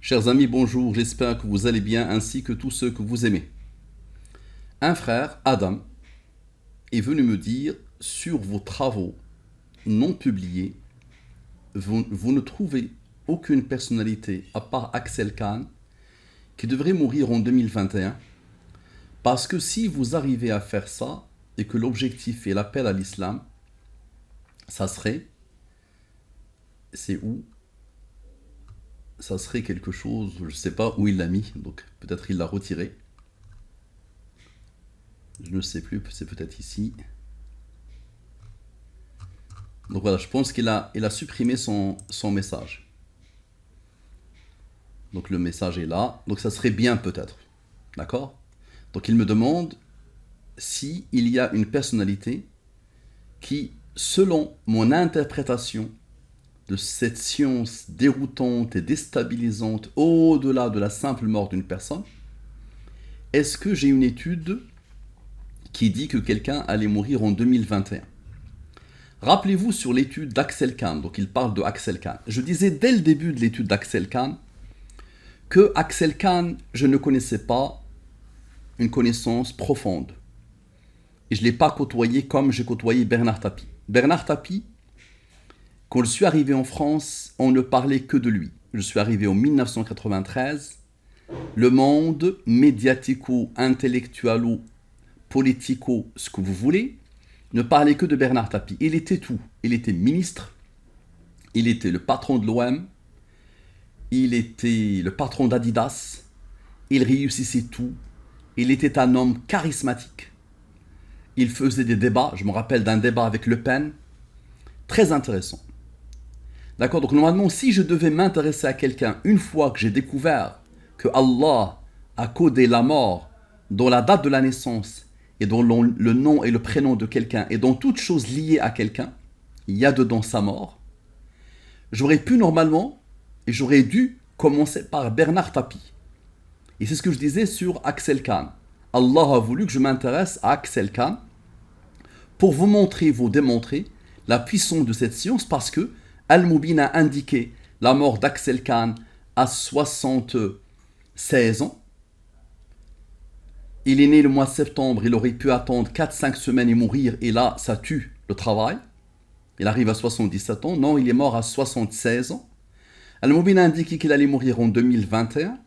Chers amis, bonjour, j'espère que vous allez bien ainsi que tous ceux que vous aimez. Un frère, Adam, est venu me dire, sur vos travaux non publiés, vous ne trouvez aucune personnalité, à part Axel Kahn, qui devrait mourir en 2021, parce que si vous arrivez à faire ça, et que l'objectif est l'appel à l'islam, ça serait, c'est où? Ça serait quelque chose, je ne sais pas où il l'a mis, donc peut-être il l'a retiré. Je ne sais plus, c'est peut-être ici. Donc voilà, je pense qu'il a supprimé son message. Donc le message est là, donc ça serait bien peut-être. D'accord? Donc il me demande si il y a une personnalité qui, selon mon interprétation de cette science déroutante et déstabilisante au-delà de la simple mort d'une personne, est-ce que j'ai une étude qui dit que quelqu'un allait mourir en 2021? Rappelez-vous sur l'étude d'Axel Kahn, donc il parle de Axel Kahn. Je disais dès le début de l'étude d'Axel Kahn que Axel Kahn, je ne connaissais pas une connaissance profonde. Et je ne l'ai pas côtoyé comme j'ai côtoyé Bernard Tapie. Bernard Tapie, quand je suis arrivé en France, on ne parlait que de lui. Je suis arrivé en 1993. Le monde médiatico-intellectualo, politico, ce que vous voulez, ne parlait que de Bernard Tapie. Il était tout. Il était ministre, il était le patron de l'OM, il était le patron d'Adidas, il réussissait tout, il était un homme charismatique. Il faisait des débats, je me rappelle d'un débat avec Le Pen, très intéressant. D'accord, donc normalement, si je devais m'intéresser à quelqu'un une fois que j'ai découvert que Allah a codé la mort dans la date de la naissance et dans le nom et le prénom de quelqu'un et dans toute chose liée à quelqu'un, il y a dedans sa mort, j'aurais pu normalement et j'aurais dû commencer par Bernard Tapie. Et c'est ce que je disais sur Axel Kahn. Allah a voulu que je m'intéresse à Axel Kahn pour vous montrer, vous démontrer la puissance de cette science parce que Al-Moubin a indiqué la mort d'Axel Kahn à 76 ans. Il est né le mois de septembre, il aurait pu attendre 4-5 semaines et mourir, et là, ça tue le travail. Il arrive à 77 ans, non, il est mort à 76 ans. Al-Moubin a indiqué qu'il allait mourir en 2021.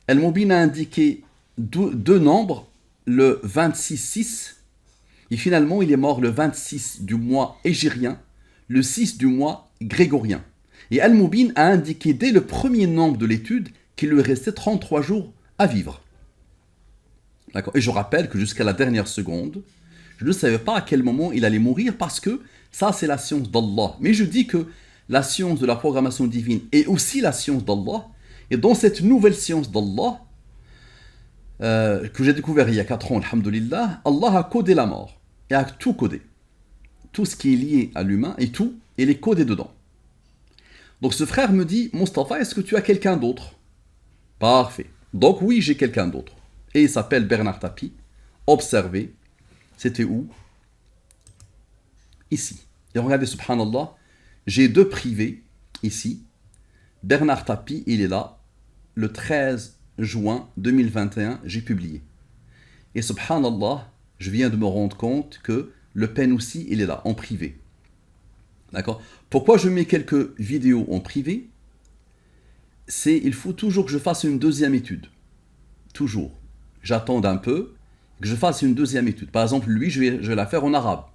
Al-Moubin a indiqué deux nombres, le 26-6, et finalement il est mort le 26 du mois hégirien, le 6 du mois grégorien. Et Al-Moubin a indiqué dès le premier nombre de l'étude qu'il lui restait 33 jours à vivre. D'accord. Et je rappelle que jusqu'à la dernière seconde, je ne savais pas à quel moment il allait mourir parce que ça c'est la science d'Allah. Mais je dis que la science de la programmation divine est aussi la science d'Allah. Et dans cette nouvelle science d'Allah, que j'ai découvert il y a 4 ans, alhamdoulilah, Allah a codé la mort. Et a tout codé. Tout ce qui est lié à l'humain et tout, il est codé dedans. Donc ce frère me dit, Mustapha, est-ce que tu as quelqu'un d'autre? Parfait. Donc oui, j'ai quelqu'un d'autre. Et il s'appelle Bernard Tapie. Observez. C'était où? Ici. Et regardez, subhanallah, j'ai deux privés ici. Bernard Tapie, il est là. Le 13 juin 2021, j'ai publié. Et subhanallah, je viens de me rendre compte que Le Pen aussi, il est là, en privé. D'accord? Pourquoi je mets quelques vidéos en privé? C'est il faut toujours que je fasse une deuxième étude. Toujours. J'attends un peu que je fasse une deuxième étude. Par exemple, lui, je vais la faire en arabe.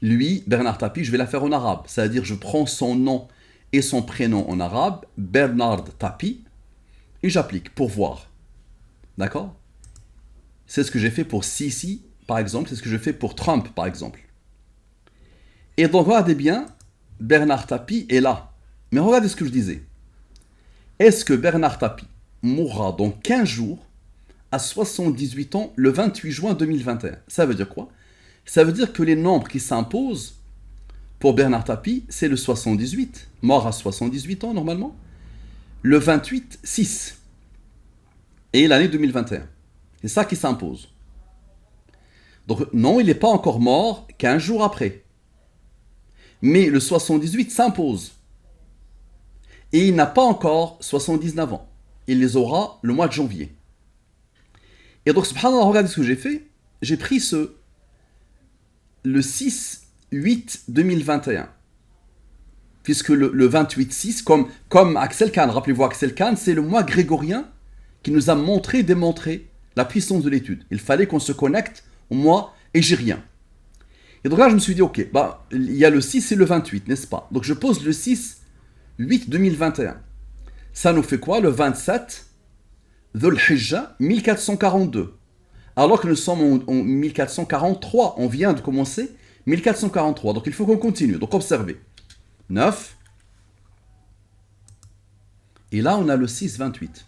Lui, Bernard Tapie, je vais la faire en arabe. C'est-à-dire, je prends son nom et son prénom en arabe, Bernard Tapie, et j'applique pour voir. D'accord? C'est ce que j'ai fait pour Sisi, par exemple. C'est ce que je fais pour Trump, par exemple. Et donc, regardez bien, Bernard Tapie est là. Mais regardez ce que je disais. Est-ce que Bernard Tapie mourra dans 15 jours à 78 ans le 28 juin 2021? Ça veut dire quoi? Ça veut dire que les nombres qui s'imposent pour Bernard Tapie, c'est le 78, mort à 78 ans normalement, le 28, 6, et l'année 2021. C'est ça qui s'impose. Donc non, il n'est pas encore mort 15 jours après. Mais le 78 s'impose. Et il n'a pas encore 79 ans. Il les aura le mois de janvier. Et donc, subhanallah, regardez ce que j'ai fait. J'ai pris le 6-8-2021. Puisque le 28-6, comme Axel Kahn, rappelez-vous Axel Kahn, c'est le mois grégorien qui nous a démontré la puissance de l'étude. Il fallait qu'on se connecte au mois hégirien. Et donc là, je me suis dit, ok, il y a le 6 et le 28, n'est-ce pas? Donc je pose le 6-8-2021. Ça nous fait quoi? Le 27 Dhul Hijjah 1442. Alors que nous sommes en 1443. On vient de commencer 1443. Donc il faut qu'on continue. Donc observez. 9. Et là, on a le 6-28.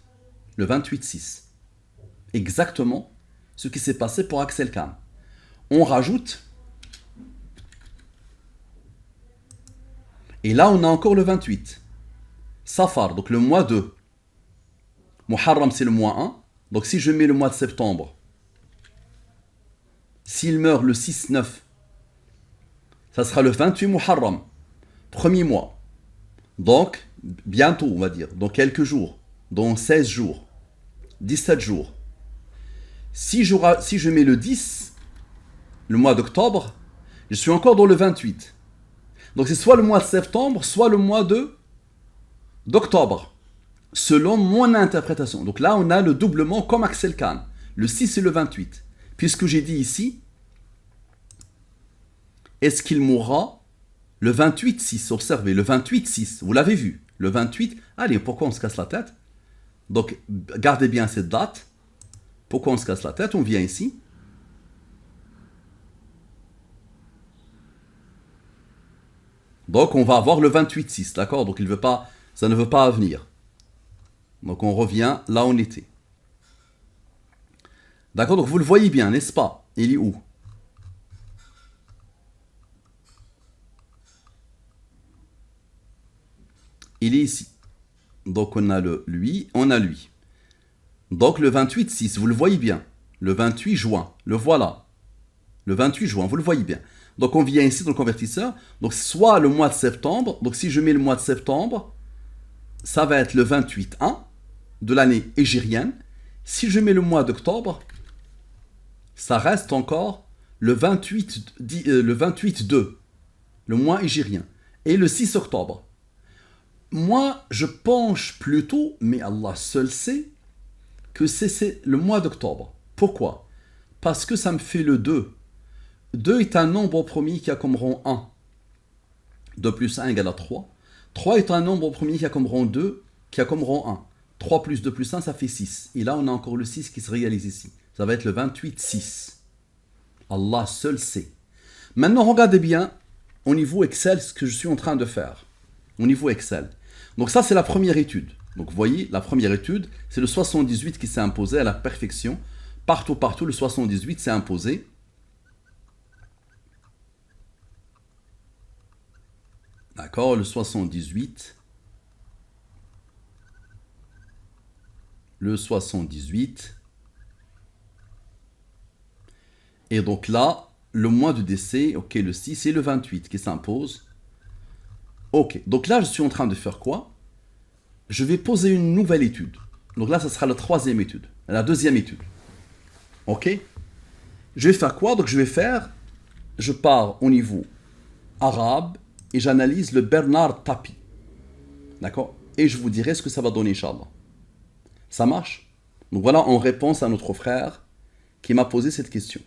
Le 28-6. Exactement ce qui s'est passé pour Axel Kahn. On rajoute. Et là, on a encore le 28. Safar, donc le mois 2. Muharram, c'est le mois 1. Donc si je mets le mois de septembre, s'il meurt le 6-9, ça sera le 28 Muharram. Premier mois. Donc, bientôt, on va dire. Dans quelques jours. Dans 16 jours. 17 jours. Si je mets le 10, le mois d'octobre, je suis encore dans le 28. Donc c'est soit le mois de septembre, soit le mois d'octobre. Selon mon interprétation. Donc là, on a le doublement comme Axel Kahn. Le 6 et le 28. Puisque j'ai dit ici, est-ce qu'il mourra le 28-6? Observez, le 28-6. Vous l'avez vu. Le 28. Allez, pourquoi on se casse la tête? Donc, gardez bien cette date. Pourquoi on se casse la tête? On vient ici. Donc, on va avoir le 28-6, d'accord? Donc, ça ne veut pas venir. Donc, on revient là où on était. D'accord? Donc, vous le voyez bien, n'est-ce pas? Il est où? Il est ici. Donc, on a lui, on a lui. Donc, le 28-6, vous le voyez bien. Le 28 juin, le voilà. Le 28 juin, vous le voyez bien. Donc, on vient ici dans le convertisseur. Donc, soit le mois de septembre. Donc, si je mets le mois de septembre, ça va être le 28-1 de l'année hégirienne. Si je mets le mois d'octobre, ça reste encore le 28-2, le mois hégirien. Et le 6 octobre. Moi, je penche plutôt, mais Allah seul sait, que c'est le mois d'octobre. Pourquoi? Parce que ça me fait le 2. 2 est un nombre premier qui a comme rang 1. 2 plus 1 égale à 3. 3 est un nombre premier qui a comme rang 2, qui a comme rang 1. 3 plus 2 plus 1, ça fait 6. Et là, on a encore le 6 qui se réalise ici. Ça va être le 28-6. Allah seul sait. Maintenant, regardez bien au niveau Excel ce que je suis en train de faire. Au niveau Excel. Donc ça, c'est la première étude. Donc vous voyez, la première étude, c'est le 78 qui s'est imposé à la perfection. Partout, le 78 s'est imposé. D'accord, le 78. Le 78. Et donc là, le mois de décès, ok, le 6 et le 28 qui s'imposent. Ok, donc là, je suis en train de faire quoi? Je vais poser une nouvelle étude. Donc là, ça sera la troisième étude, la deuxième étude. Ok? Je vais faire quoi? Donc je pars au niveau arabe et j'analyse le Bernard Tapie. D'accord? Et je vous dirai ce que ça va donner, Inch'Allah. Ça marche? Donc voilà en réponse à notre frère qui m'a posé cette question.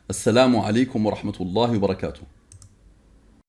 Assalamu alaikum wa rahmatullahi wa barakatuh.